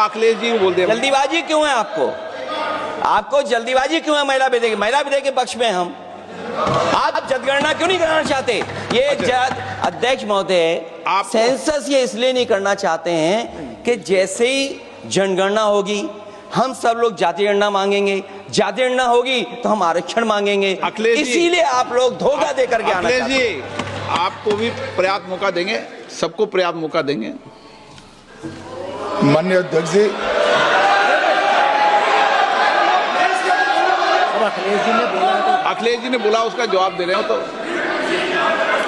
हाँ, अखिलेश जी को बोल दिया। जल्दीबाजी क्यों है आपको जल्दीबाजी क्यों है महिला विधेयक के पक्ष में हम? आप जनगणना क्यों नहीं कराना चाहते? ये अध्यक्ष महोदय, आप सेंसस ये इसलिए नहीं करना चाहते हैं कि जैसे ही जनगणना होगी हम सब लोग जाति गणना मांगेंगे, जाति गणना होगी तो हम आरक्षण मांगेंगे, इसीलिए आप लोग धोखा दे करके आना चाहते हैं। जी, आपको भी पर्याप्त मौका देंगे, सबको पर्याप्त मौका देंगे। माननीय अध्यक्ष जी, अखिलेश जी ने बोला, उसका जवाब दे रहे हो तो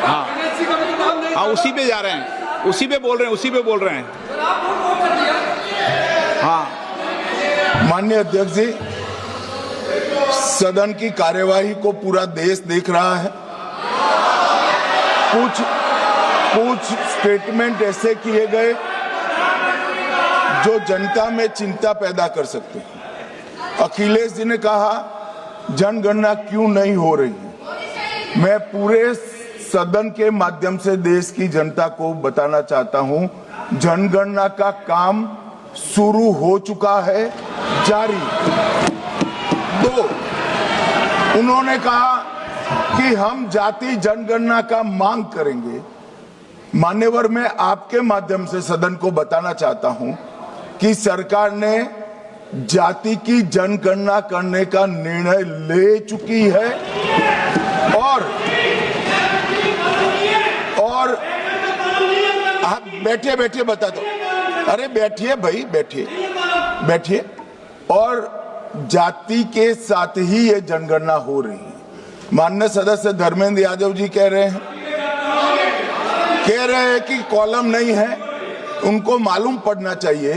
हाँ हाँ, उसी पे जा रहे हैं, उसी पे बोल रहे हैं। हाँ, माननीय अध्यक्ष जी, सदन की कार्यवाही को पूरा देश देख रहा है। कुछ स्टेटमेंट ऐसे किए गए जो जनता में चिंता पैदा कर सकते हैं। अखिलेश जी ने कहा जनगणना क्यों नहीं हो रही है। मैं पूरे सदन के माध्यम से देश की जनता को बताना चाहता हूं, जनगणना का काम शुरू हो चुका है, जारी। 2, उन्होंने कहा कि हम जाति जनगणना का मांग करेंगे। मान्यवर, मैं आपके माध्यम से सदन को बताना चाहता हूं कि सरकार ने जाति की जनगणना करने का निर्णय ले चुकी है और आप बैठिए बता दो। अरे बैठिए भाई, बैठिए। और जाति के साथ ही ये जनगणना हो रही है। माननीय सदस्य धर्मेंद्र यादव जी कह रहे हैं कि कॉलम नहीं है। उनको मालूम पड़ना चाहिए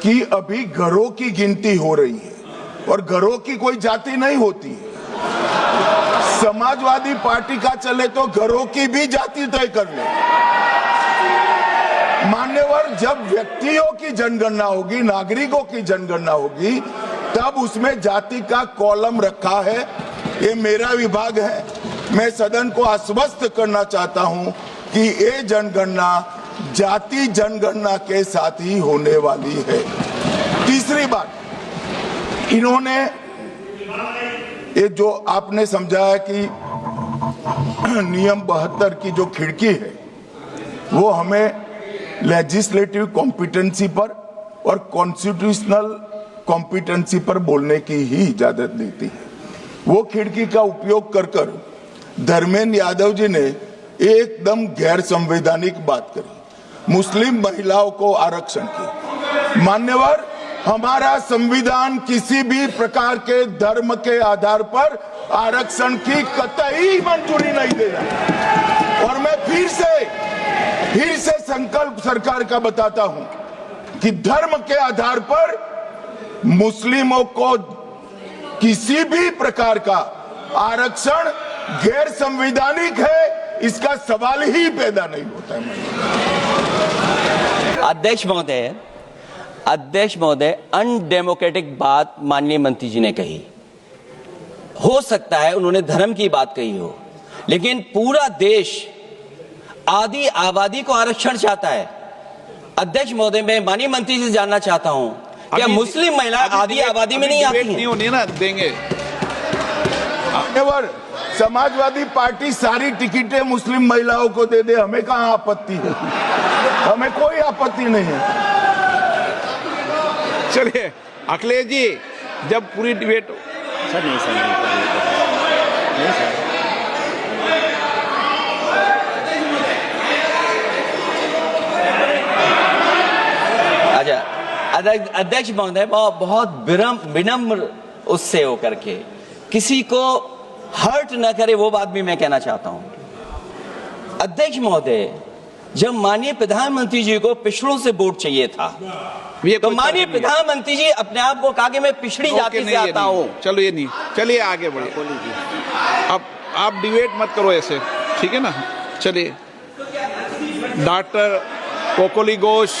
कि अभी घरों की गिनती हो रही है और घरों की कोई जाति नहीं होती है। समाजवादी पार्टी का चले तो घरों की भी जाति तय कर ले। मान्यवर, जब व्यक्तियों की जनगणना होगी, नागरिकों की जनगणना होगी, तब उसमें जाति का कॉलम रखा है। ये मेरा विभाग है। मैं सदन को आश्वस्त करना चाहता हूं कि ये जनगणना जाति जनगणना के साथ ही होने वाली है। तीसरी बात, इन्होंने ये जो आपने समझाया कि नियम 72 की जो खिड़की है वो हमें लेजिस्लेटिव कॉम्पिटेंसी पर और कॉन्स्टिट्यूशनल कॉम्पिटेंसी पर बोलने की ही इजाजत देती है। वो खिड़की का उपयोग कर धर्मेंद्र यादव जी ने एकदम गैर संवैधानिक बात करी, मुस्लिम महिलाओं को आरक्षण की। मान्यवर, हमारा संविधान किसी भी प्रकार के धर्म के आधार पर आरक्षण की कतई मंजूरी नहीं दे रहा। और मैं फिर से संकल्प सरकार का बताता हूं कि धर्म के आधार पर मुस्लिमों को किसी भी प्रकार का आरक्षण गैर संवैधानिक है, इसका सवाल ही पैदा नहीं होता है। अध्यक्ष महोदय, अनडेमोक्रेटिक बात माननीय मंत्री जी ने कही। हो सकता है उन्होंने धर्म की बात कही हो, लेकिन पूरा देश आदि आबादी को आरक्षण चाहता है। अध्यक्ष महोदय, मैं माननीय मंत्री जी से जानना चाहता हूं, क्या मुस्लिम महिला आदि आबादी में नहीं आती हैं? नहीं होनी ना, देंगे। समाजवादी पार्टी सारी टिकटें मुस्लिम महिलाओं को दे दे, हमें कहां आपत्ति है? हमें कोई आपत्ति नहीं है। चलिए अखिलेश जी, जब पूरी डिबेट सर नहीं सर। अच्छा, अध्यक्ष महोदय, बहुत विनम्र उससे होकर के किसी को हर्ट न करे वो बात भी मैं कहना चाहता हूं। अध्यक्ष महोदय, जब माननीय प्रधानमंत्री जी को पिछड़ों से वोट चाहिए था, तो माननीय प्रधानमंत्री जी अपने आप को कहा कि मैं पिछड़ी जाति से आता हूं। चलो ये नहीं, चलिए आगे बढ़िए। अब आप डिबेट मत करो ऐसे, ठीक है ना? चलिए, डॉक्टर कोकोली घोष